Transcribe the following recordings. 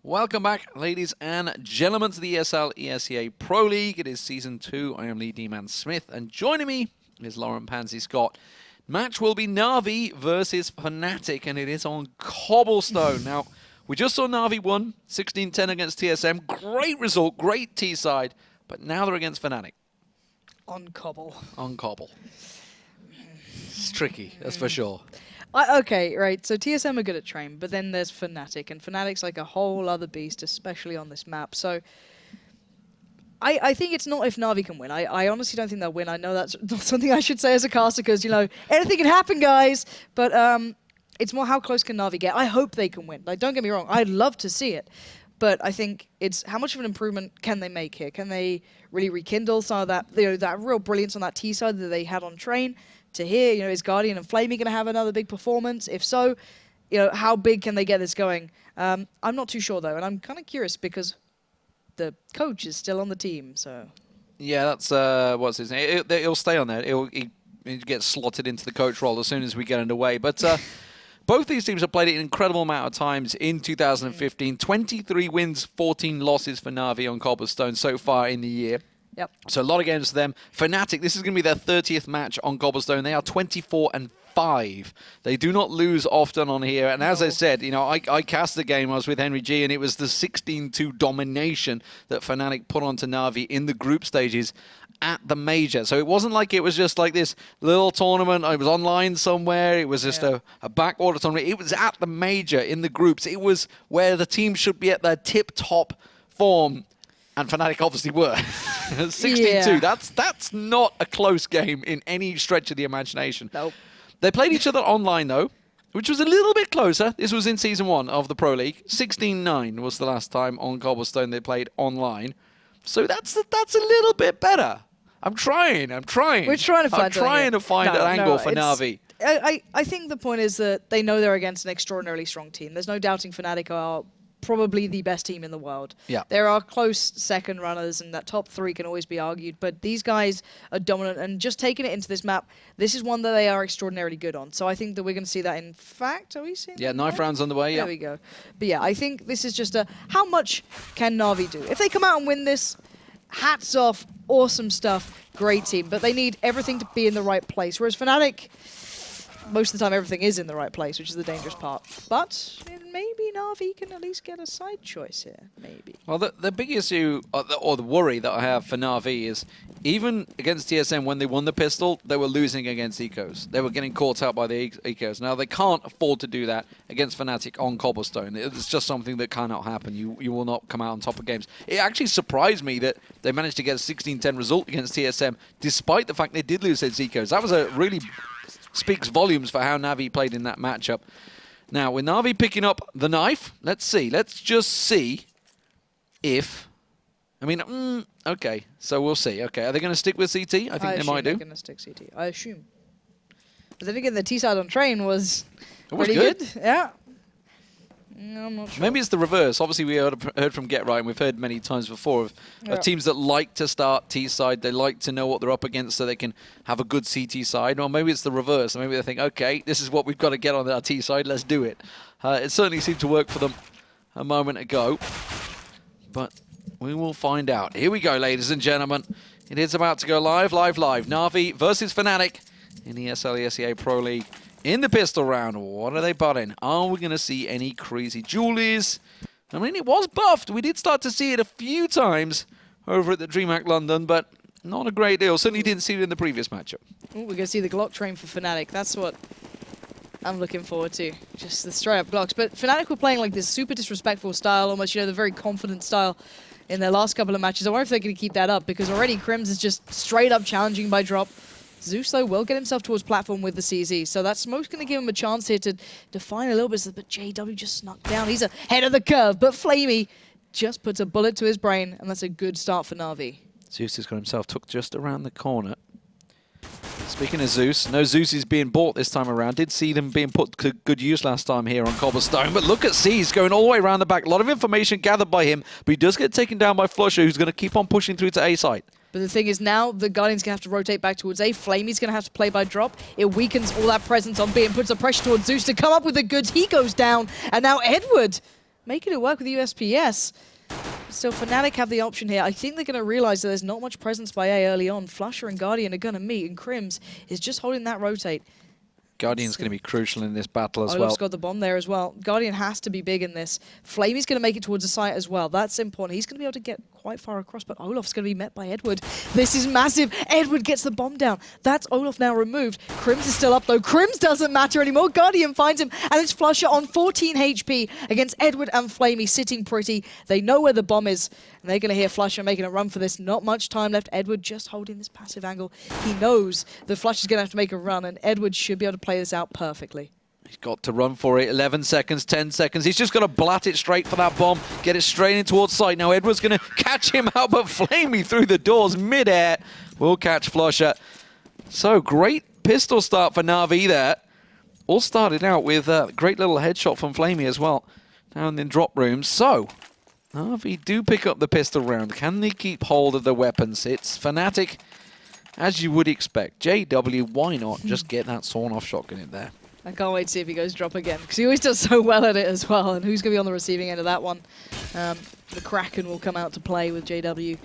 Welcome back, ladies and gentlemen, to the ESL ESEA Pro League. It is Season 2. I am Lee D-Man Smith, and joining me is Lauren Pansy Scott. Match will be NaVi versus Fnatic, and it is on Cobblestone. Now, we just saw NaVi won 16-10 against TSM. Great result, great T-side, but now they're against Fnatic. On Cobble. On Cobble. It's tricky, that's for sure. Okay, right, so TSM are good at train, but then there's Fnatic, and Fnatic's like a whole other beast, especially on this map. So I think it's not if NaVi can win. I honestly don't think they'll win. I know that's not something I should say as a caster, because, you know, anything can happen, guys. But it's more how close can NaVi get. I hope they can win. Like, don't get me wrong, I'd love to see it. But I think it's how much of an improvement can they make here? Can they really rekindle some of that, you know, that real brilliance on that T side that they had on train? To here, you know, is Guardian and Flamey going to have another big performance? If so, you know, how big can they get this going? I'm not too sure, though, and I'm kind of curious because the coach is still on the team, so... Yeah, that's, what's his name? He'll stay on there. He'll get slotted into the coach role as soon as we get underway. But both these teams have played it an incredible amount of times in 2015. 23 wins, 14 losses for NaVi on Cobblestone so far in the year. Yep. So a lot of games for them. Fnatic, this is going to be their 30th match on Cobblestone. They are 24-5. They do not lose often on here. And as I said, you know, I cast the game. I was with Henry G, and it was the 16-2 domination that Fnatic put onto NaVi in the group stages at the major. So it wasn't like it was just like this little tournament. I was online somewhere. It was just a backwater tournament. It was at the major in the groups. It was where the team should be at their tip-top form. And Fnatic obviously were. 16-2. That's not a close game in any stretch of the imagination. Nope. They played each other online, though, which was a little bit closer. This was in Season 1 of the Pro League. 16-9 was the last time on Cobblestone they played online. So that's a little bit better. I'm trying. We're trying to find an angle for NaVi. I think the point is that they know they're against an extraordinarily strong team. There's no doubting Fnatic are probably the best team in the world. Yeah. There are close second runners, and that top three can always be argued, but these guys are dominant, and just taking it into this map, this is one that they are extraordinarily good on. So I think that we're going to see that. In fact, are we seeing that? Yeah, knife rounds on the way, yeah. There we go. But yeah, I think this is just how much can NaVi do? If they come out and win this, hats off, awesome stuff, great team, but they need everything to be in the right place, whereas Fnatic, most of the time everything is in the right place, which is the dangerous part. But maybe NaVi can at least get a side choice here, maybe. Well, the big issue, or the worry that I have for NaVi is, even against TSM, when they won the pistol, they were losing against Ecos. They were getting caught out by the Ecos. Now, they can't afford to do that against Fnatic on Cobblestone. It's just something that cannot happen. You will not come out on top of games. It actually surprised me that they managed to get a 16-10 result against TSM, despite the fact they did lose against Ecos. That was a really... speaks volumes for how NaVi played in that matchup. Now, with NaVi picking up the knife, let's see. Let's just see if... I mean, okay, so we'll see. Okay, are they going to stick with CT? I think they might do. They're going to stick CT, I assume. But then again, the T-side on train was pretty good. Yeah. I'm not sure. Maybe it's the reverse. Obviously, we heard from Get Right, and we've heard many times before of teams that like to start T-side. They like to know what they're up against so they can have a good CT side. Or maybe it's the reverse. Maybe they think, okay, this is what we've got to get on our T-side. Let's do it. It certainly seemed to work for them a moment ago. But we will find out. Here we go, ladies and gentlemen. It is about to go live. NaVi versus Fnatic in the ESL ESEA Pro League. In the pistol round, what are they butting? Are we going to see any crazy jewelries? I mean, it was buffed. We did start to see it a few times over at the DreamHack London, but not a great deal. Certainly didn't see it in the previous matchup. Ooh, we're going to see the Glock train for Fnatic. That's what I'm looking forward to. Just the straight-up Glocks. But Fnatic were playing like this super disrespectful style, almost, you know, the very confident style in their last couple of matches. I wonder if they're going to keep that up, because already Crims is just straight-up challenging by drop. Zeus, though, will get himself towards platform with the CZ, so that smoke's going to give him a chance here to define a little bit, but JW just snuck down. He's ahead of the curve, but Flamey just puts a bullet to his brain, and that's a good start for NaVi. Zeus has got himself tucked just around the corner. Speaking of Zeus, no Zeus is being bought this time around. Did see them being put to good use last time here on Cobblestone, but look at C's going all the way around the back. A lot of information gathered by him, but he does get taken down by Flusher, who's going to keep on pushing through to A site. But the thing is, now the Guardian's going to have to rotate back towards A. Flamey's going to have to play by drop. It weakens all that presence on B and puts the pressure towards Zeus to come up with the goods. He goes down, and now Edward making it work with USPS. Still, Fnatic have the option here. I think they're going to realize that there's not much presence by A early on. Flusher and Guardian are going to meet, and Crims is just holding that rotate. Guardian's going to be crucial in this battle as well. Olaf's got the bomb there as well. Guardian has to be big in this. Flamey's going to make it towards the site as well. That's important. He's going to be able to get quite far across, but Olaf's going to be met by Edward. This is massive. Edward gets the bomb down. That's Olaf now removed. Crims is still up, though. Crims doesn't matter anymore. Guardian finds him, and it's Flusher on 14 HP against Edward and Flamey, sitting pretty. They know where the bomb is, and they're going to hear Flusher making a run for this. Not much time left. Edward just holding this passive angle. He knows that Flusher's going to have to make a run, and Edward should be able to play this out perfectly. He's got to run for it. 11 seconds, 10 seconds. He's just got to blat it straight for that bomb. Get it straight in towards sight. Now Edward's going to catch him out, but Flamey through the doors mid-air will catch Flusher. So great pistol start for NaVi there. All started out with a great little headshot from Flamey as well. Down in drop rooms. So NaVi do pick up the pistol round. Can they keep hold of the weapons? It's Fnatic, as you would expect. JW, why not just get that sawn-off shotgun in there? I can't wait to see if he goes drop again, because he always does so well at it as well. And who's going to be on the receiving end of that one? The Kraken will come out to play with JW.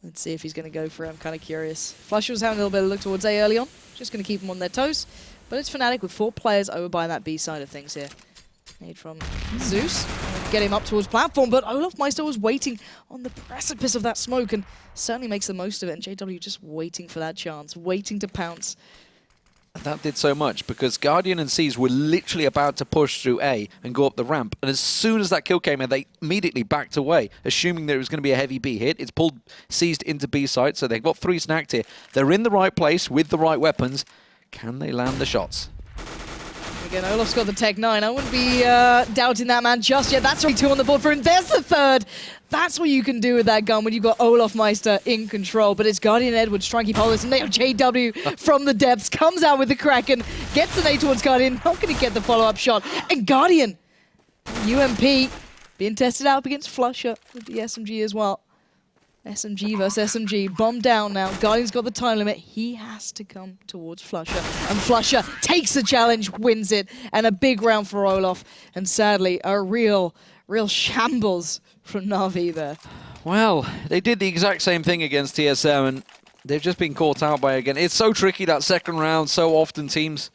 Let's see if he's going to go for it. I'm kind of curious. Flusher was having a little bit of a look towards A early on. Just going to keep them on their toes. But it's Fnatic with 4 players over by that B side of things here. Made from Zeus. Get him up towards platform, but Olaf Meister was waiting on the precipice of that smoke and certainly makes the most of it. And JW just waiting for that chance, waiting to pounce. That did so much because Guardian and Seas were literally about to push through A and go up the ramp. And as soon as that kill came in, they immediately backed away, assuming that it was going to be a heavy B hit. It's pulled Seized into B side, so they've got 3 snagged here. They're in the right place with the right weapons. Can they land the shots? Again, Olaf's got the Tech 9. I wouldn't be doubting that man just yet. That's already 2 on the board for him. There's the 3rd. That's what you can do with that gun when you've got Olaf Meister in control. But it's Guardian and Edwards trying to keep hold of this. And now JW from the depths comes out with the Kraken, gets an A towards Guardian, not going to get the follow-up shot. And Guardian, UMP, being tested out against Flusher with the SMG as well. SMG versus SMG. Bomb down now. Guardian's got the time limit. He has to come towards Flusher. And Flusher takes the challenge, wins it. And a big round for Olaf. And sadly, a real shambles from NaVi there. Well, they did the exact same thing against TSM, and they've just been caught out by it again. It's so tricky, that second round. So often teams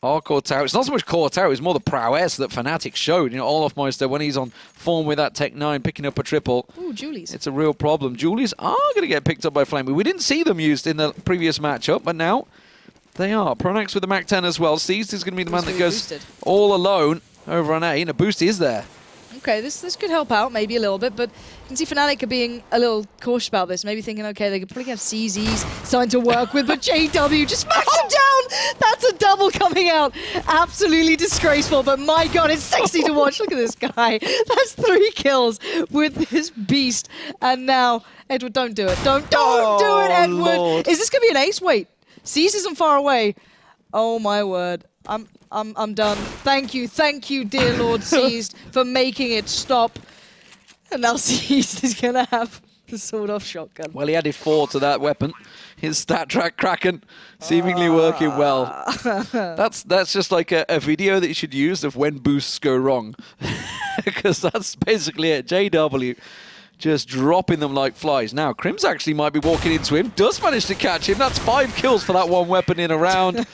are caught out. It's not so much caught out, it's more the prowess that Fnatic showed. You know, Olaf Meister, when he's on form with that Tech 9, picking up a triple. Ooh, Julies. It's a real problem. Julies are going to get picked up by Flamey. We didn't see them used in the previous matchup, but now they are. Pronax with the Mac 10 as well. Seized is going to be the man that goes boosted all alone over on A, and a boost is there. Okay, this could help out maybe a little bit, but you can see Fnatic are being a little cautious about this, maybe thinking, okay, they could probably have CZs something to work with, but JW just smacks him down! That's a double coming out! Absolutely disgraceful, but my god, it's sexy to watch. Look at this guy. That's 3 kills with this beast. And now, Edward, don't do it. Don't do it, Edward! Lord. Is this going to be an ace? Wait, C's isn't far away. Oh my word. I'm done. Thank you, dear Lord Seized, for making it stop. And now Seized is going to have the sawed-off shotgun. Well, he added 4 to that weapon. His stat track Kraken seemingly working well. That's just like a video that you should use of when boosts go wrong. Because that's basically it. JW just dropping them like flies. Now, Crims actually might be walking into him. Does manage to catch him. That's 5 kills for that one weapon in a round.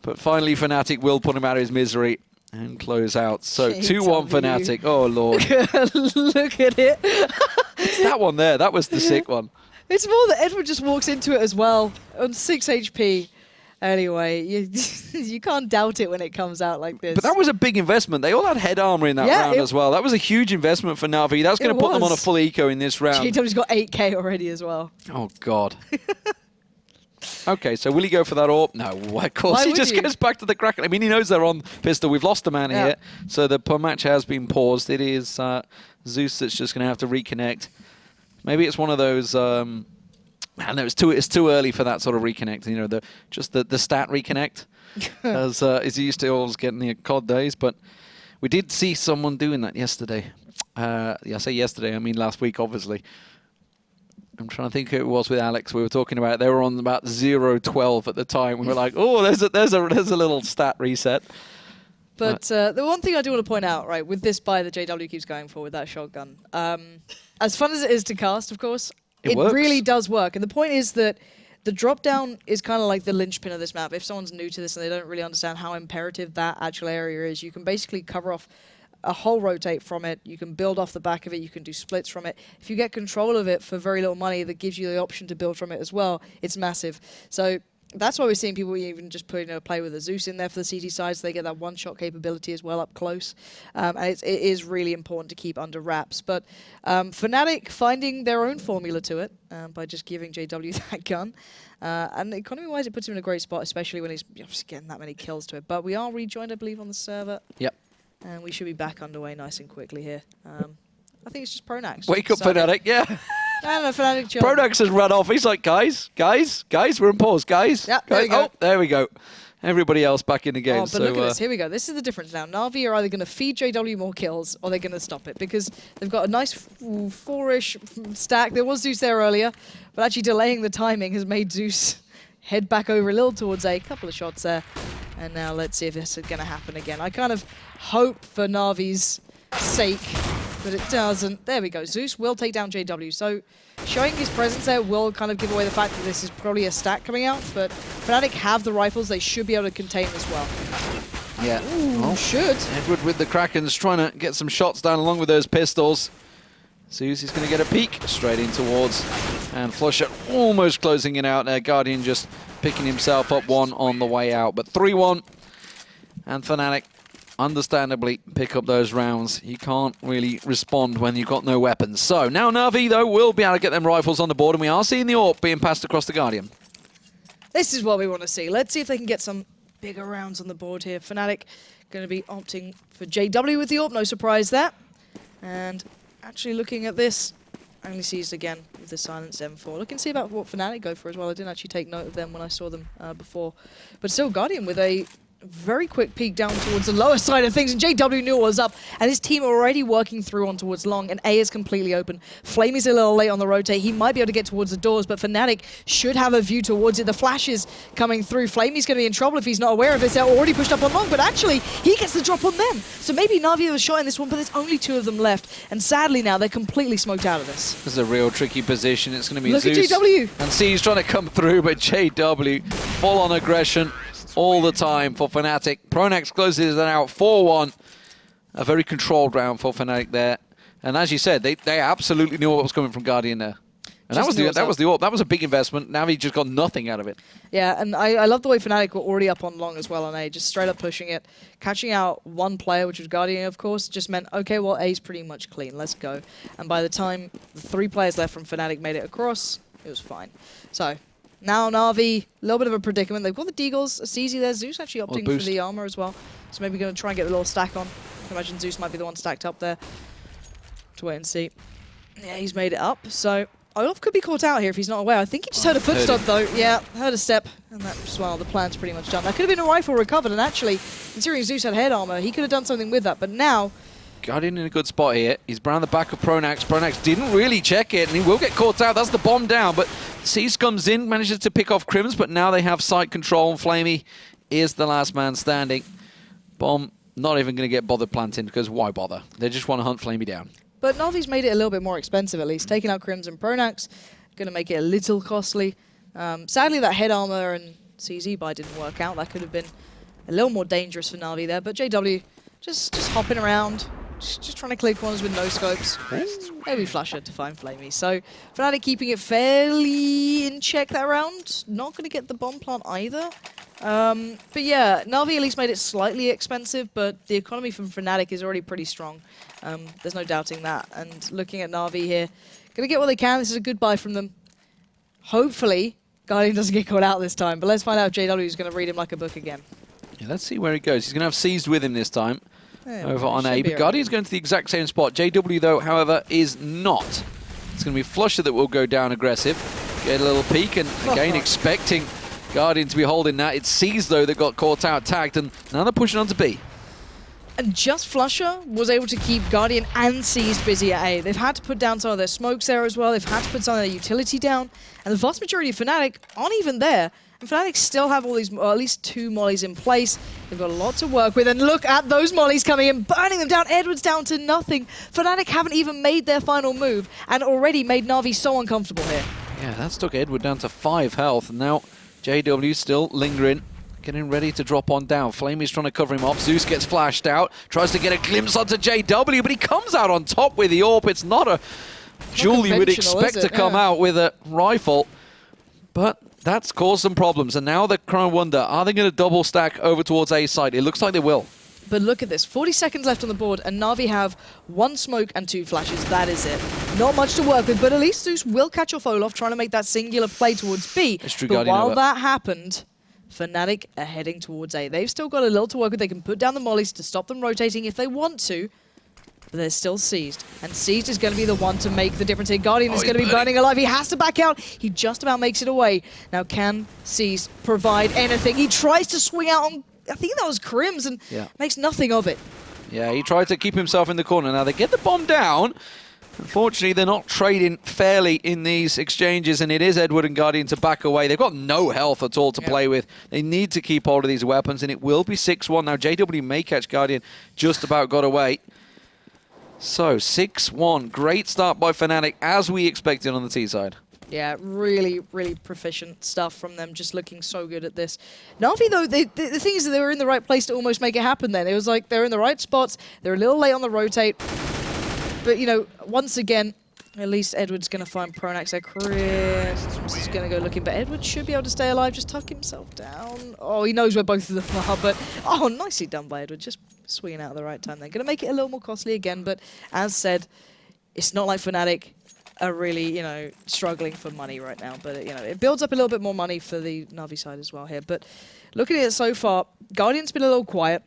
But finally, Fnatic will put him out of his misery and close out. So 2-1 Fnatic. Oh, Lord. Look at it. It's that one there. That was the sick one. It's more that Edward just walks into it as well on 6 HP. Anyway, you can't doubt it when it comes out like this. But that was a big investment. They all had head armor in that round as well. That was a huge investment for NaVi. That's going to put them on a full eco in this round. JW's got 8k already as well. Oh, God. Okay, so will he go for that AWP? No, of course. He just goes back to the Kraken. I mean, he knows they're on pistol. We've lost a man here, so the match has been paused. It is Zeus that's just going to have to reconnect. Maybe it's one of those... I don't know, it's too early for that sort of reconnect. You know, the stat reconnect, as he used to always get in the COD days. But we did see someone doing that yesterday. Yeah, I say yesterday, I mean last week, obviously. I'm trying to think who it was with Alex. We were talking about they were on about 0-12 at the time. We were like, oh, there's a little stat reset. But the one thing I do want to point out, right, with this buy that JW keeps going for with that shotgun, as fun as it is to cast, of course, it really does work. And the point is that the drop down is kind of like the linchpin of this map. If someone's new to this and they don't really understand how imperative that actual area is, you can basically cover off a whole rotate from it. You can build off the back of it. You can do splits from it. If you get control of it for very little money, that gives you the option to build from it as well. It's massive. So that's why we're seeing people even just play with a Zeus in there for the CT side, so they get that one-shot capability as well up close. And it is really important to keep under wraps. But Fnatic finding their own formula to it by just giving JW that gun. And economy-wise, it puts him in a great spot, especially when he's just getting that many kills to it. But we are rejoined, I believe, on the server. Yep. And we should be back underway nice and quickly here. I think it's just Pronax. Wake up, Fnatic, yeah. I don't know, Fnatic chill. Pronax has run off. He's like, guys, we're in pause, guys. Yeah, guys. There we go. Everybody else back in the game. Oh, but look at this. Here we go. This is the difference now. NaVi are either going to feed JW more kills or they're going to stop it because they've got a nice 4-ish stack. There was Zeus there earlier, but actually delaying the timing has made Zeus head back over a little towards A. Couple of shots there. And now let's see if this is going to happen again. I kind of hope for Navi's sake that it doesn't. There we go. Zeus will take down JW. So showing his presence there will kind of give away the fact that this is probably a stack coming out. But Fnatic have the rifles. They should be able to contain this well. Yeah. Ooh, well, should. Edward with the Krakens trying to get some shots down along with those pistols. Zeus is going to get a peek straight in towards. And Flusher almost closing it out there. Guardian just picking himself up one on the way out. But 3-1. And Fnatic, understandably, pick up those rounds. You can't really respond when you've got no weapons. So now NaVi, though, will be able to get them rifles on the board. And we are seeing the AWP being passed across the Guardian. This is what we want to see. Let's see if they can get some bigger rounds on the board here. Fnatic going to be opting for JW with the AWP. No surprise there. And actually looking at this, only seized again with the silenced M4. Look and see about what Fnatic go for as well. I didn't actually take note of them when I saw them before. But still, Guardian with a very quick peek down towards the lower side of things, and JW knew what was up, and his team already working through on towards long, and A is completely open. Flamey's a little late on the rotate. He might be able to get towards the doors, but Fnatic should have a view towards it. The flash is coming through. Flamey's going to be in trouble if he's not aware of this. They're already pushed up on long, but actually, he gets the drop on them. So maybe NaVi was shot in this one, but there's only 2 of them left, and sadly now, they're completely smoked out of this. This is a real tricky position. It's going to be Look Zeus. at JW. And C's trying to come through, but JW full on aggression all the time for Fnatic. Pronax closes it out 4-1. A very controlled round for Fnatic there. And as you said, they absolutely knew what was coming from Guardian there. And that was the AWP. That was a big investment. NaVi just got nothing out of it. Yeah, and I love the way Fnatic were already up on long as well on A, just straight up pushing it. Catching out one player, which was Guardian, of course, just meant, okay, well, A's pretty much clean. Let's go. And by the time the 3 players left from Fnatic made it across, it was fine. So now NaVi, a little bit of a predicament. They've got the Deagles, CZ there. Zeus actually opting for the armor as well. So maybe going to try and get a little stack on. I can imagine Zeus might be the one stacked up there. To wait and see. Yeah, he's made it up. So Olaf could be caught out here if he's not aware. I think he just heard a footstep though. Yeah, heard a step. And that's, well, the plan's pretty much done. That could have been a rifle recovered. And actually, considering Zeus had head armor, he could have done something with that. But now, Guardian in a good spot here. He's around the back of Pronax. Pronax didn't really check it, and he will get caught out. That's the bomb down, but Cease comes in, manages to pick off Crims, but now they have site control, and Flamey is the last man standing. Bomb not even going to get bothered planting, because why bother? They just want to hunt Flamey down. But NaVi's made it a little bit more expensive, at least. Taking out Crims and Pronax, going to make it a little costly. Sadly, that head armor and CZ buy didn't work out. That could have been a little more dangerous for NaVi there, but JW just hopping around. Just trying to clear corners with no scopes. Maybe Flusher to find Flamey. So Fnatic keeping it fairly in check that round. Not going to get the bomb plant either. But yeah, NaVi at least made it slightly expensive, but the economy from Fnatic is already pretty strong. There's no doubting that. And looking at NaVi here, going to get what they can. This is a good buy from them. Hopefully, Guardian doesn't get caught out this time. But let's find out if JW is going to read him like a book again. Yeah, let's see where he goes. He's going to have Seized with him this time. Over on A, but Guardian's going to the exact same spot. JW, though, however, is not. It's going to be Flusher that will go down aggressive. Get a little peek, and again, expecting Guardian to be holding that. It's Seized, though, that got caught out, tagged, and now they're pushing on to B. And just Flusher was able to keep Guardian and Seized busy at A. They've had to put down some of their smokes there as well. They've had to put some of their utility down. And the vast majority of Fnatic aren't even there. And Fnatic still have all these, or at least 2 mollies in place. They've got a lot to work with, and look at those mollies coming in, burning them down. Edward's down to nothing. Fnatic haven't even made their final move, and already made NaVi so uncomfortable here. Yeah, that's took Edward down to 5 health, and now JW still lingering, getting ready to drop on down. Flamey's trying to cover him off. Zeus gets flashed out, tries to get a glimpse onto JW, but he comes out on top with the AWP. It's not a jewel you would expect to come out with a rifle, but that's caused some problems. And now they're trying to wonder, are they going to double stack over towards A side? It looks like they will. But look at this, 40 seconds left on the board, and NaVi have 1 smoke and 2 flashes. That is it. Not much to work with, but at least Zeus will catch off Olaf, trying to make that singular play towards B. But while that happened, Fnatic are heading towards A. They've still got a little to work with. They can put down the mollies to stop them rotating if they want to, but they're still seized. And seized is going to be the one to make the difference here. Guardian is going to be burning alive. He has to back out. He just about makes it away. Now, can seized provide anything? He tries to swing out on, I think that was Crims, and makes nothing of it. Yeah, he tried to keep himself in the corner. Now, they get the bomb down. Unfortunately, they're not trading fairly in these exchanges, and it is Edward and Guardian to back away. They've got no health at all to play with. They need to keep hold of these weapons, and it will be 6-1. Now, JW may catch Guardian, just about got away. So, 6-1. Great start by Fnatic, as we expected on the T side. Yeah, really, really proficient stuff from them, just looking so good at this. NaVi, though, the thing is that they were in the right place to almost make it happen then. It was like they're in the right spots, they're a little late on the rotate. But, you know, once again, at least Edward's going to find Pronax there. Crims is going to go looking, but Edward should be able to stay alive, just tuck himself down. Oh, he knows where both of them are, but, oh, nicely done by Edward, just swinging out at the right time there. Going to make it a little more costly again, but as said, it's not like Fnatic are really, you know, struggling for money right now, but, you know, it builds up a little bit more money for the NaVi side as well here. But looking at it so far, Guardian's been a little quiet.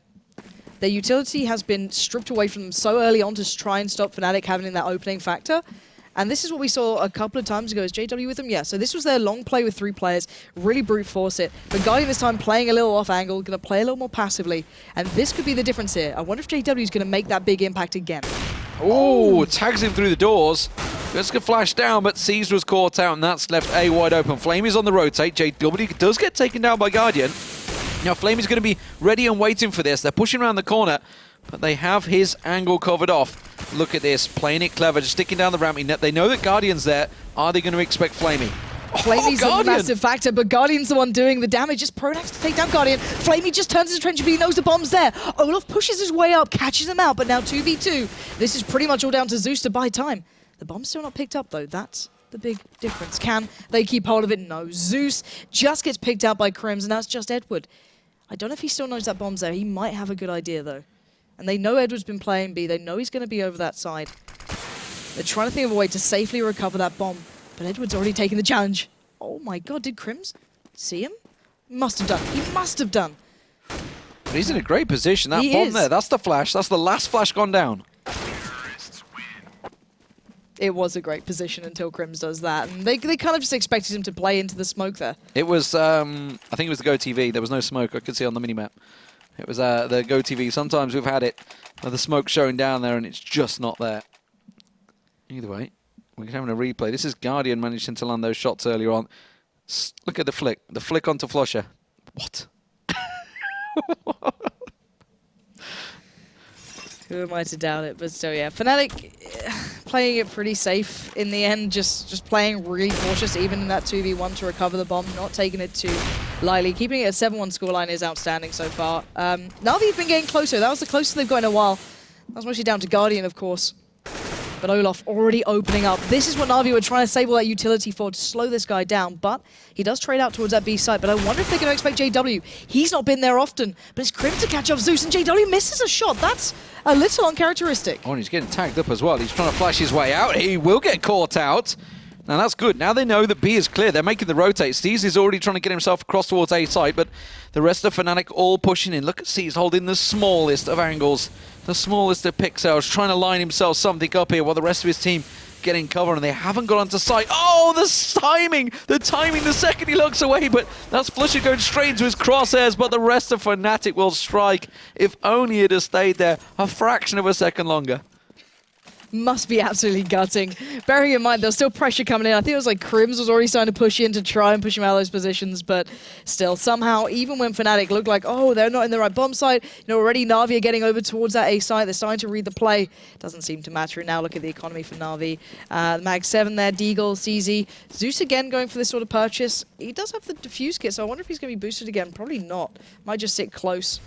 Their utility has been stripped away from them so early on to try and stop Fnatic having that opening factor. And this is what we saw a couple of times ago. Is JW with them? Yeah, so this was their long play with 3 players, really brute force it. But Guardian this time playing a little off angle, going to play a little more passively. And this could be the difference here. I wonder if JW is going to make that big impact again. Oh, tags him through the doors. Just get flashed down, but Caesar was caught out, and that's left A wide open. Flame is on the rotate. JW does get taken down by Guardian. Now, Flame is going to be ready and waiting for this. They're pushing around the corner, but they have his angle covered off. Look at this, playing it clever, just sticking down the ramp. They know that Guardian's there. Are they going to expect Flamey? Flamey's a massive factor, but Guardian's the one doing the damage. Just Pronax to take down Guardian. Flamey just turns his trench, but he knows the bomb's there. Olaf pushes his way up, catches him out, but now 2v2. This is pretty much all down to Zeus to buy time. The bomb's still not picked up, though. That's the big difference. Can they keep hold of it? No. Zeus just gets picked out by Crims, and that's just Edward. I don't know if he still knows that bomb's there. He might have a good idea, though. And they know Edward's been playing B. They know he's going to be over that side. They're trying to think of a way to safely recover that bomb. But Edward's already taken the challenge. Oh my god, did Crims see him? Must have done. He must have done. But he's in a great position. That bomb there, that's the flash. That's the last flash gone down. It was a great position until Crims does that. And they kind of just expected him to play into the smoke there. It was, I think it was the Go TV. There was no smoke. I could see on the minimap. It was the Go TV. Sometimes we've had it where the smoke's showing down there and it's just not there. Either way, we're having a replay. This is Guardian managing to land those shots earlier on. Look at the flick. The flick onto Flusher. What? Who am I to doubt it? But still, yeah. Fnatic playing it pretty safe in the end, just playing really cautious, even in that 2v1 to recover the bomb, not taking it too lightly. Keeping it at 7-1 scoreline is outstanding so far. NaVi's been getting closer. That was the closest they've got in a while. That was mostly down to Guardian, of course. But Olaf already opening up. This is what NaVi were trying to save all that utility for, to slow this guy down. But he does trade out towards that B side. But I wonder if they're going to expect JW. He's not been there often. But it's Crims to catch off Zeus, and JW misses a shot. That's a little uncharacteristic. Oh, and he's getting tagged up as well. He's trying to flash his way out. He will get caught out. Now that's good. Now they know that B is clear. They're making the rotate. Steez is already trying to get himself across towards A side, but the rest of Fnatic all pushing in. Look at Steez holding the smallest of angles, the smallest of pixels, trying to line himself something up here while the rest of his team getting cover, and they haven't got onto sight. Oh, the timing the second he looks away, but that's Flusher going straight into his crosshairs, but the rest of Fnatic will strike. If only it had stayed there a fraction of a second longer. must be absolutely gutting. Bearing in mind, there's still pressure coming in. I think it was like Crims was already starting to push in to try and push him out of those positions, but still, somehow, even when Fnatic looked like, oh, they're not in the right bomb site, you know, already Na'Vi are getting over towards that A site. They're starting to read the play. Doesn't seem to matter. Now look at the economy for Na'Vi. Mag 7 there, Deagle, CZ. Zeus again going for this sort of purchase. He does have the defuse kit, so I wonder if he's going to be boosted again. Probably not. Might just sit close.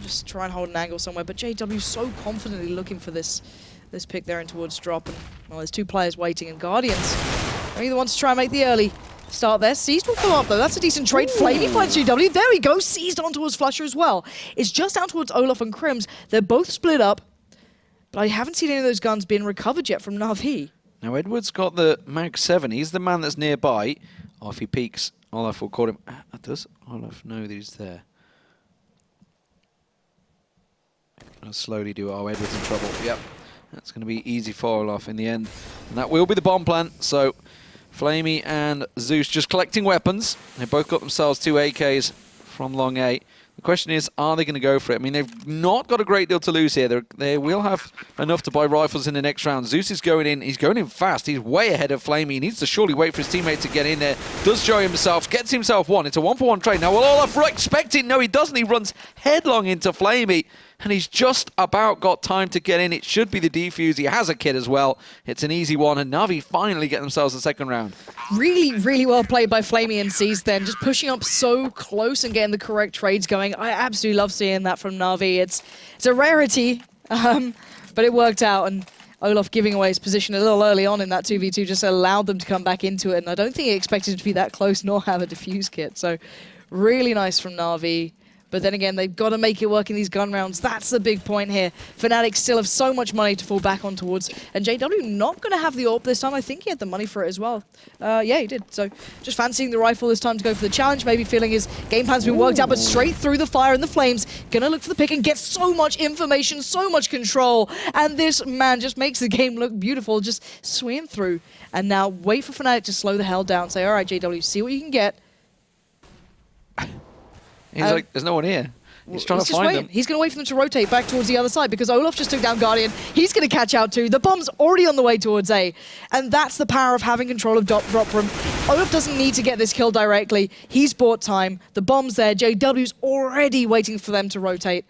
Just try and hold an angle somewhere. But JW so confidently looking for this pick there in towards drop. And, well, there's two players waiting. And Guardians are either want to try and make the early start there. Seized will come up, though. That's a decent trade. Flamey finds JW. There we go. Seized on towards Flusher as well. It's just down towards Olaf and Crims. They're both split up. But I haven't seen any of those guns being recovered yet from NaVi. Now, Edward's got the Mag 7. He's the man that's nearby. Oh, if he peeks, Olaf will call him. Does Olaf know that he's there? Gonna slowly do it. Oh, Edward's in trouble. Yep. That's going to be easy for Olaf in the end. And that will be the bomb plant. So, Flamey and Zeus just collecting weapons. They both got themselves 2 AKs from long A. The question is, are they going to go for it? I mean, they've not got a great deal to lose here. They will have enough to buy rifles in the next round. Zeus is going in. He's going in fast. He's way ahead of Flamey. He needs to surely wait for his teammate to get in there. Does show himself. Gets himself one. It's a 1-for-1 trade. Now, will Olaf expect it? No, he doesn't. He runs headlong into Flamey. And he's just about got time to get in. It should be the defuse. He has a kit as well. It's an easy one. And NaVi finally get themselves a second round. Really, really well played by Flamey and Seized then. Just pushing up so close and getting the correct trades going. I absolutely love seeing that from NaVi. It's a rarity, but it worked out. And Olaf giving away his position a little early on in that 2v2 just allowed them to come back into it. And I don't think he expected it to be that close nor have a defuse kit. So really nice from NaVi. But then again, they've got to make it work in these gun rounds. That's the big point here. Fnatic still have so much money to fall back on towards. And JW not going to have the AWP this time. I think he had the money for it as well. Yeah, he did. So just fancying the rifle this time to go for the challenge. Maybe feeling his game plan's been worked out, but straight through the fire and the flames. Going to look for the pick and get so much information, so much control. And this man just makes the game look beautiful. Just swim through. And now wait for Fnatic to slow the hell down. Say, all right, JW, see what you can get. He's like, there's no one here. He's trying to find them. He's going to wait for them to rotate back towards the other side because Olaf just took down Guardian. He's going to catch out too. The bomb's already on the way towards A. And that's the power of having control of drop room. Olaf doesn't need to get this kill directly. He's bought time. The bomb's there. JW's already waiting for them to rotate.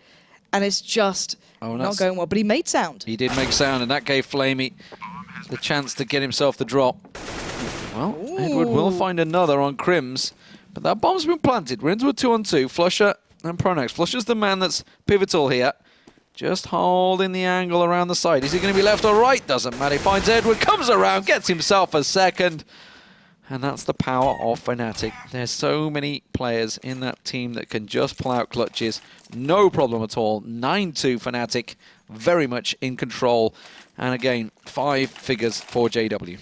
And it's just not going well. But he made sound. He did make sound, and that gave Flamey the chance to get himself the drop. Well, Edward will find another on Crims. But that bomb's been planted. We're into a 2-on-2. Flusher and Pronax. Flusher's the man that's pivotal here. Just holding the angle around the side. Is he going to be left or right? Doesn't matter. He finds Edward, comes around, gets himself a second. And that's the power of Fnatic. There's so many players in that team that can just pull out clutches. No problem at all. 9-2 Fnatic. Very much in control. And again, 5 figures for JW.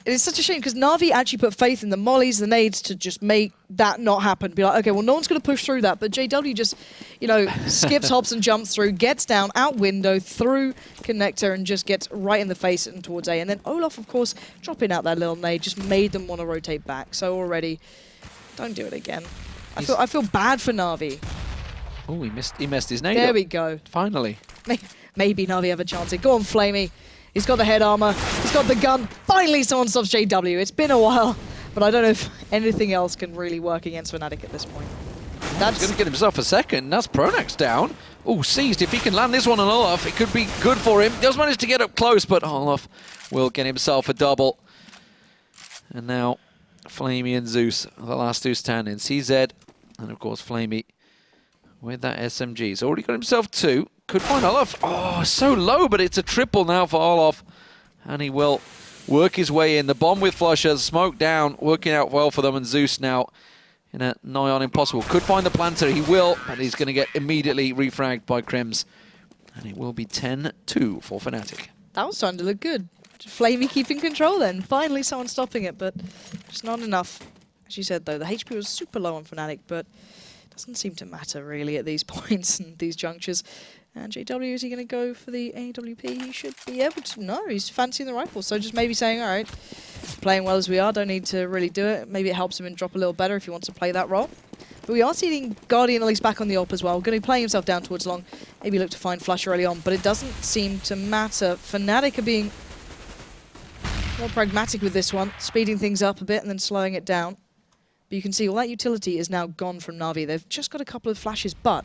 It's such a shame because NaVi actually put faith in the mollies, the nades to just make that not happen. Be like, okay, well, no one's going to push through that. But JW just, you know, skips, hops, and jumps through, gets down, out window, through connector, and just gets right in the face and towards A. And then Olaf, of course, dropping out that little nade, just made them want to rotate back. So already, don't do it again. I feel bad for NaVi. Oh, he messed his nade There up. we go. Finally. Maybe NaVi have a chance here. Go on, Flamey. He's got the head armor. He's got the gun. Finally, someone stops JW. It's been a while, but I don't know if anything else can really work against Fnatic at this point. That's going to get himself a second. That's Pronax down. Oh, Seized. If he can land this one on Olaf, it could be good for him. Does manage to get up close, but Olaf will get himself a double. And now, Flamey and Zeus are the last two standing. CZ, and of course, Flamey with that SMG. He's already got himself 2. Could find Olaf. Oh, so low, but it's a triple now for Olaf. And he will work his way in. The bomb with Flusher, smoke down, working out well for them. And Zeus now in a nigh on impossible. Could find the planter. He will, but he's going to get immediately refragged by Crims. And it will be 10-2 for Fnatic. That was starting to look good. Flamey keeping control then. Finally someone stopping it, but just not enough. As you said, though, the HP was super low on Fnatic, but it doesn't seem to matter really at these points and these junctures. And JW, is he going to go for the AWP? He should be able to. No, he's fancying the rifle. So just maybe saying, all right, playing well as we are, don't need to really do it. Maybe it helps him and drop a little better if he wants to play that role. But we are seeing Guardian at least back on the AWP as well. Going to be playing himself down towards long. Maybe look to find Flush early on, but it doesn't seem to matter. Fnatic are being more pragmatic with this one, speeding things up a bit and then slowing it down. But you can see all that utility is now gone from Na'Vi. They've just got a couple of flashes, but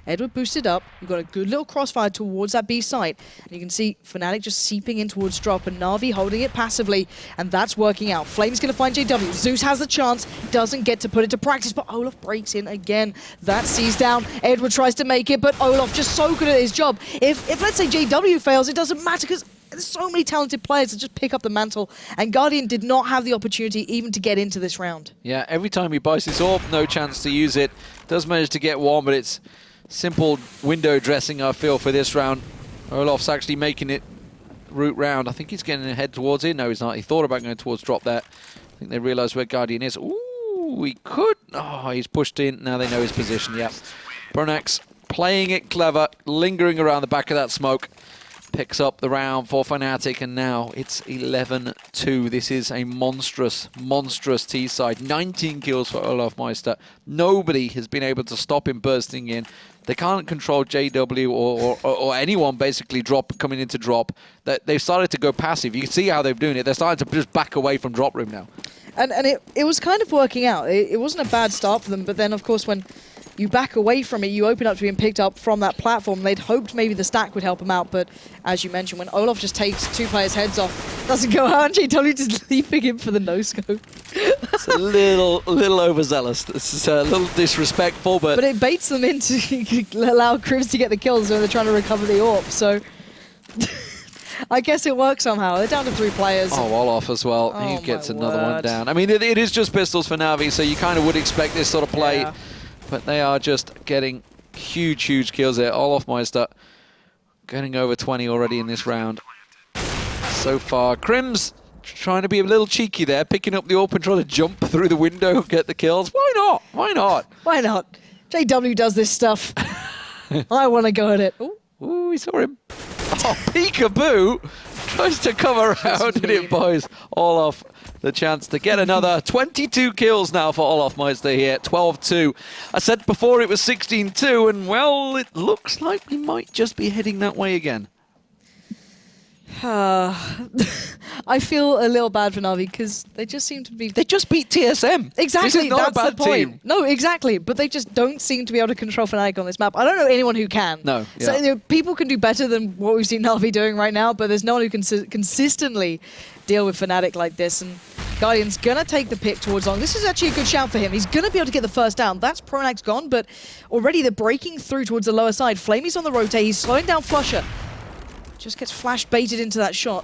Edward boosted up. You've got a good little crossfire towards that B site. And you can see Fnatic just seeping in towards drop and Na'Vi holding it passively. And that's working out. Flame's going to find JW. Zeus has the chance. Doesn't get to put it to practice, but Olaf breaks in again. That sees down. Edward tries to make it, but Olaf just so good at his job. If let's say JW fails, it doesn't matter because there's so many talented players that just pick up the mantle. And Guardian did not have the opportunity even to get into this round. Yeah, every time he buys his orb, no chance to use it. Does manage to get one, but it's simple window dressing, I feel, for this round. Olaf's actually making it route round. I think he's getting ahead towards it. No, he's not. He thought about going towards drop there. I think they realised where Guardian is. Ooh, he could. Oh, he's pushed in. Now they know his position. Yep. Pronax playing it clever, lingering around the back of that smoke. Picks up the round for Fnatic, and now it's 11-2. This is a monstrous, monstrous T-side. 19 kills for Olaf Meister. Nobody has been able to stop him bursting in. They can't control JW or anyone basically coming into drop. They've started to go passive. You can see how they're doing it. They're starting to just back away from drop room now. And it was kind of working out. It wasn't a bad start for them, but then, of course, when you back away from it, you open up to being picked up from that platform. They'd hoped maybe the stack would help them out, but as you mentioned, when Olaf just takes two players' heads off, doesn't go out, and JW just leaving him for the no-scope. It's a little overzealous. This is a little disrespectful, but it baits them into allow Cribs to get the kills when they're trying to recover the AWP, so I guess it works somehow. They're down to 3 players. Oh, Olaf as well. Oh, he gets another one down. I mean, it is just pistols for Na'Vi, so you kind of would expect this sort of play. Yeah. But they are just getting huge, huge kills there. Olaf Meister getting over 20 already in this round. So far, Crims trying to be a little cheeky there, picking up the AWP and trying to jump through the window, get the kills. Why not? Why not? Why not? JW does this stuff. I want to go at it. Ooh. Ooh, we saw him. Oh, peekaboo! Tries to come around and it buys Olaf the chance to get another 22 kills now for Olaf Meister here, 12-2. I said before it was 16-2, and well, it looks like we might just be heading that way again. I feel a little bad for Na'Vi because they just seem to be... They just beat TSM. Exactly, this is not that's a bad the point. team. No, exactly, but they just don't seem to be able to control Fnatic on this map. I don't know anyone who can. No, yeah. So, you know, people can do better than what we've seen Na'Vi doing right now, but there's no one who can consistently deal with Fnatic like this, and Guardian's gonna take the pick towards long. This is actually a good shout for him. He's gonna be able to get the first down. That's Pronax gone, but already they're breaking through towards the lower side. Flamey's on the rotate. He's slowing down Flusher. Just gets flash baited into that shot.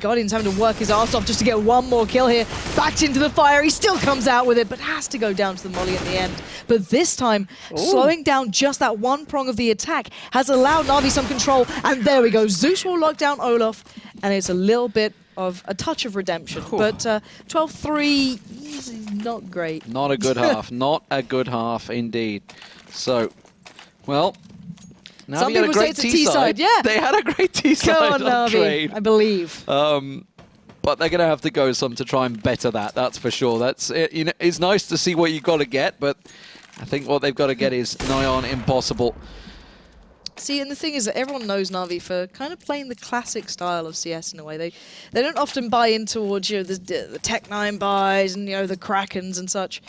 Guardian's having to work his arse off just to get one more kill here. Backed into the fire. He still comes out with it, but has to go down to the molly in the end. But this time, slowing down just that one prong of the attack has allowed Na'Vi some control. And there we go. Zeus will lock down Olaf, and it's a little bit of a touch of redemption. Ooh. But 12-3 is not great. Not a good half. Not a good half indeed. So, well... Now some people say it's a T-side, yeah. They had a great T-side Go on, Na'Vi, trade. I believe. But they're going to have to go some to try and better that, that's for sure. That's you know, it's nice to see what you've got to get, but I think what they've got to get is nigh on impossible. See, and the thing is that everyone knows Na'Vi for kind of playing the classic style of CS in a way. They don't often buy in towards, you know, the Tech9 buys and, you know, the Krakens and such.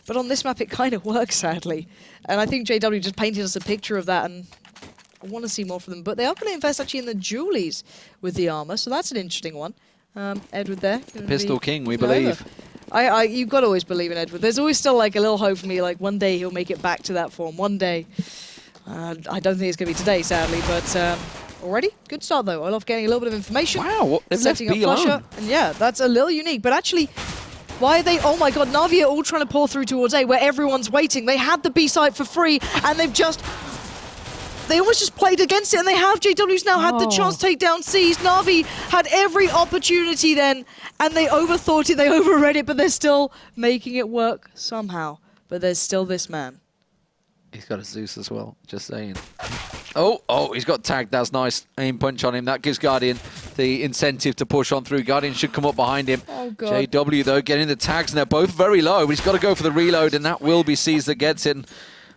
But on this map, it kind of works, sadly. And I think JW just painted us a picture of that, and I want to see more from them. But they are going to invest actually in the Julies with the armor, so that's an interesting one. Edward there. Pistol King, we believe. You've got to always believe in Edward. There's always still like a little hope for me, like one day he'll make it back to that form. One day. I don't think it's going to be today, sadly, but already good start though. Olaf getting a little bit of information. Wow, they've setting left up B alone. Flusher. And yeah, that's a little unique. But actually, why are they... Oh my god, Na'Vi are all trying to pull through towards A, where everyone's waiting. They had the B site for free, and they've just... They almost just played against it, and they have. JW's now had the chance to take down C's. Na'Vi had every opportunity then, and they overthought it, they overread it, but they're still making it work somehow. But there's still this man. He's got a Zeus as well, just saying. Oh, he's got tagged. That's nice. Aim punch on him. That gives Guardian the incentive to push on through. Guardian should come up behind him. Oh, God. JW, though, getting the tags, and they're both very low, but he's got to go for the reload, and that will be Seized that gets it.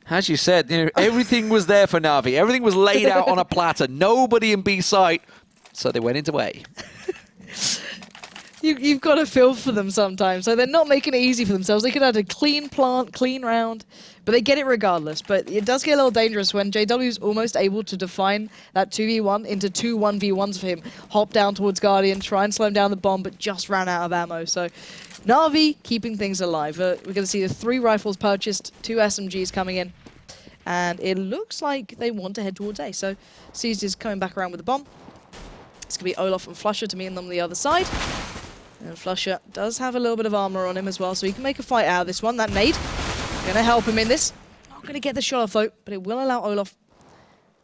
As you said, everything was there for Na'Vi. Everything was laid out on a platter. Nobody in B site, so they went into A. You've got to feel for them sometimes. So they're not making it easy for themselves. They could have had a clean plant, clean round, but they get it regardless. But it does get a little dangerous when JW's almost able to define that 2v1 into 2 1v1s for him. Hop down towards Guardian, try and slow him down the bomb, but just ran out of ammo. So Na'Vi keeping things alive. We're going to see the 3 rifles purchased, 2 SMGs coming in, and it looks like they want to head towards A. So Seized is coming back around with the bomb. It's going to be Olaf and Flusher to meet them on the other side. And Flusher does have a little bit of armor on him as well, so he can make a fight out of this one. That nade gonna help him in this. Not gonna get the shot off though, but it will allow Olaf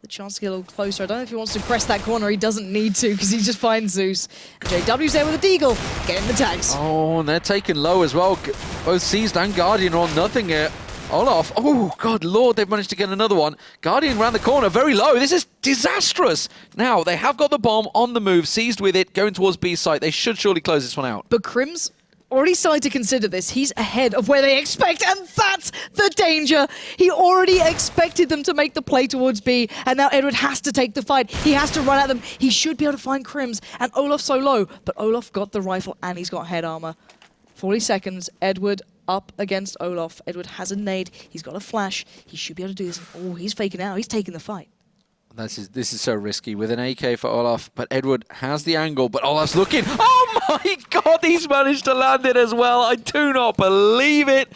the chance to get a little closer. I don't know if he wants to press that corner. He doesn't need to because he just finds Zeus. And JW's there with a deagle, getting the tags. Oh, and they're taken low as well. Both Seized and Guardian are on nothing here. Olaf, oh god lord, they've managed to get another one. Guardian around the corner, very low. This is disastrous. Now, they have got the bomb on the move, Seized with it, going towards B site. They should surely close this one out. But Crim's already started to consider this. He's ahead of where they expect, and that's the danger. He already expected them to make the play towards B, and now Edward has to take the fight. He has to run at them. He should be able to find Crims, and Olaf's so low, but Olaf got the rifle, and he's got head armor. 40 seconds, Edward up against Olaf. Edward has a nade. He's got a flash. He should be able to do this. Oh, he's faking out. He's taking the fight. This is so risky with an AK for Olaf, but Edward has the angle, but Olaf's looking. Oh my god, he's managed to land it as well. I do not believe it.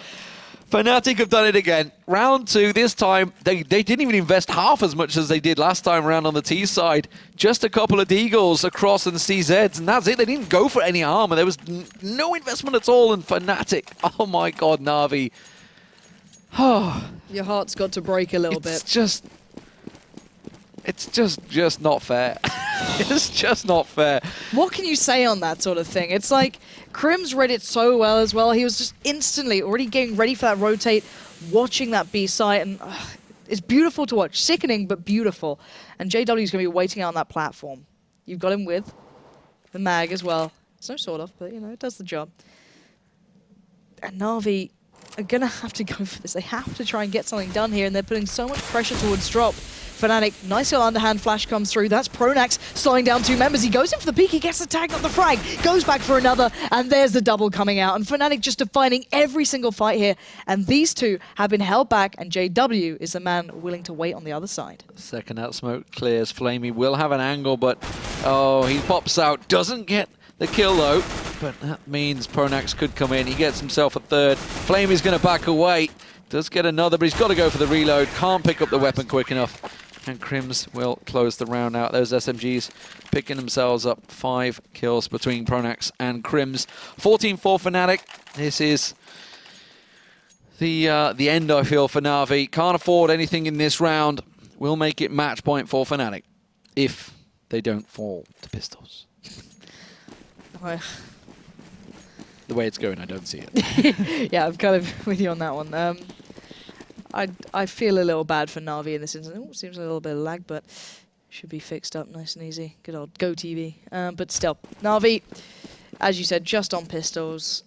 Fnatic have done it again. Round 2, this time, they didn't even invest half as much as they did last time around on the T side. Just a couple of deagles across and CZs, and that's it. They didn't go for any armor. There was no investment at all in Fnatic. Oh my god, Na'Vi. Oh, your heart's got to break a little bit. It's just not fair. It's just not fair. What can you say on that sort of thing? It's like Crim's read it so well as well. He was just instantly already getting ready for that rotate, watching that B site, and it's beautiful to watch. Sickening, but beautiful. And JW is going to be waiting out on that platform. You've got him with the mag as well. It's no sort of, but you know, it does the job. And Na'Vi are going to have to go for this. They have to try and get something done here, and they're putting so much pressure towards drop. Fnatic, nice little underhand flash comes through. That's Pronax slowing down 2 members. He goes in for the peek, he gets the tag, not the frag. Goes back for another, and there's the double coming out. And Fnatic just defining every single fight here. And these two have been held back, and JW is the man willing to wait on the other side. Second out smoke clears. Flamey will have an angle, but oh, he pops out. Doesn't get the kill though, but that means Pronax could come in. He gets himself a third. Flamey's going to back away. Does get another, but he's got to go for the reload. Can't pick up the weapon quick enough. And Crims will close the round out. Those SMGs picking themselves up 5 kills between Pronax and Crims. 14-4 Fnatic. This is the end, I feel, for Na'Vi. Can't afford anything in this round. Will make it match point for Fnatic if they don't fall to pistols. The way it's going, I don't see it. Yeah, I'm kind of with you on that one. I feel a little bad for Na'Vi in this instance. Ooh, seems a little bit of lag, but should be fixed up nice and easy. Good old Go TV. But still, Na'Vi, as you said, just on pistols.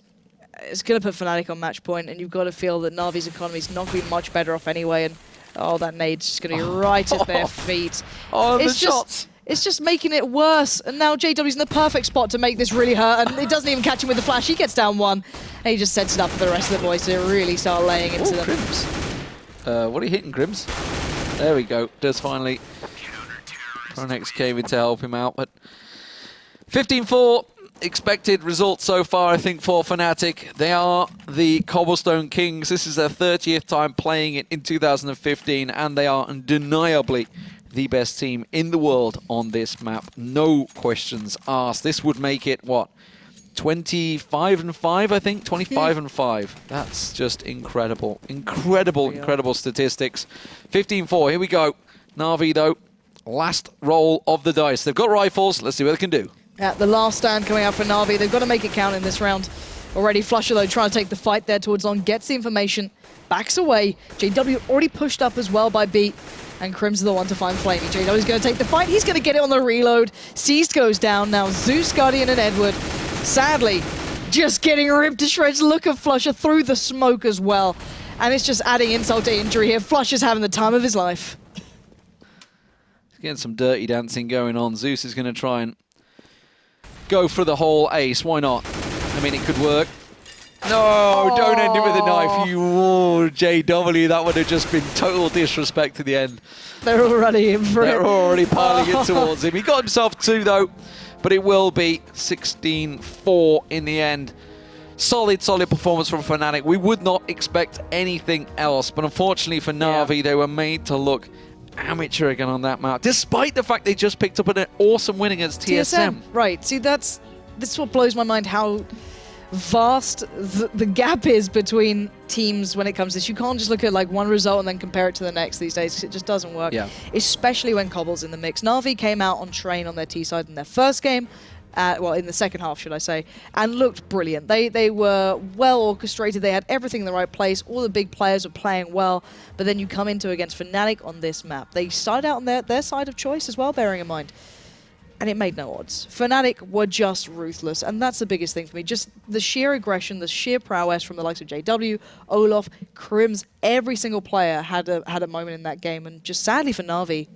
It's going to put Fnatic on match point, and you've got to feel that Na'Vi's economy is not going to be much better off anyway. And oh, that nade's just going to be right at their feet. Oh, the shots! It's just making it worse. And now JW's in the perfect spot to make this really hurt. And it doesn't even catch him with the flash. He gets down 1. And he just sets it up for the rest of the boys to really start laying into them. Crims. What are you hitting, Crims? There we go. Does finally. Pronax came in to help him out. But 15-4. Expected result so far, I think, for Fnatic. They are the Cobblestone Kings. This is their 30th time playing it in 2015. And they are undeniably the best team in the world on this map. No questions asked. This would make it, what, 25-5, I think? 25-5. That's just incredible. Incredible statistics. 15-4, here we go. Na'Vi, though, last roll of the dice. They've got rifles. Let's see what they can do. Yeah, the last stand coming out for Na'Vi. They've got to make it count in this round. already. Flusher, though, trying to take the fight there towards on, gets the information, backs away. JW already pushed up as well by Beat, and Crim's the one to find Flamey. JW's going to take the fight. He's going to get it on the reload. Seized goes down now. Zeus, Guardian, and Edward, sadly, just getting ripped to shreds. Look at Flusher through the smoke as well. And it's just adding insult to injury here. Flusher's having the time of his life. Getting some dirty dancing going on. Zeus is going to try and go for the whole ace. Why not? I mean, it could work. No, don't end it with a knife. You, JW, that would have just been total disrespect to the end. They're already in for it. They're already piling it towards him. He got himself 2, though, but it will be 16-4 in the end. Solid performance from Fnatic. We would not expect anything else, but unfortunately for NaVi, they were made to look amateur again on that map, despite the fact they just picked up an awesome win against TSM. Right, see, this is what blows my mind, how vast the gap is between teams when it comes to this. You can't just look at like one result and then compare it to the next these days, because it just doesn't work, especially when Cobble's in the mix. NaVi came out on train on their T side in their first game, well, in the second half, should I say, and looked brilliant. They were well orchestrated. They had everything in the right place. All the big players were playing well, but then you come into against Fnatic on this map. They started out on their side of choice as well, bearing in mind, and it made no odds. Fnatic were just ruthless, and that's the biggest thing for me. Just the sheer aggression, the sheer prowess from the likes of JW, Olaf, Crims. Every single player had a moment in that game, and just sadly for NaVi,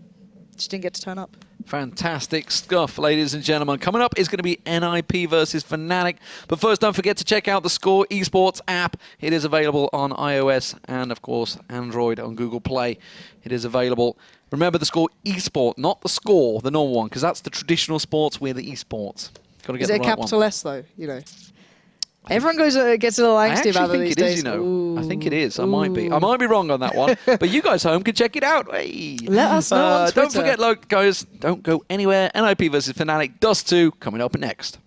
just didn't get to turn up. Fantastic stuff, ladies and gentlemen. Coming up is going to be NIP versus Fnatic. But first, don't forget to check out the SCII eSports app. It is available on iOS and, of course, Android on Google Play. It is available. Remember the SCII eSport, not the score, the normal one, because that's the traditional sports. We're the eSports. Got to get is the it right capital one. S, though? You know. Everyone gets a little angsty about it these days. I think it is, you know. Ooh. I think it is. I might be wrong on that one. But you guys home can check it out. Hey. Let us know on Twitter. Don't forget, guys, don't go anywhere. NIP versus Fnatic, Dust 2 coming up next.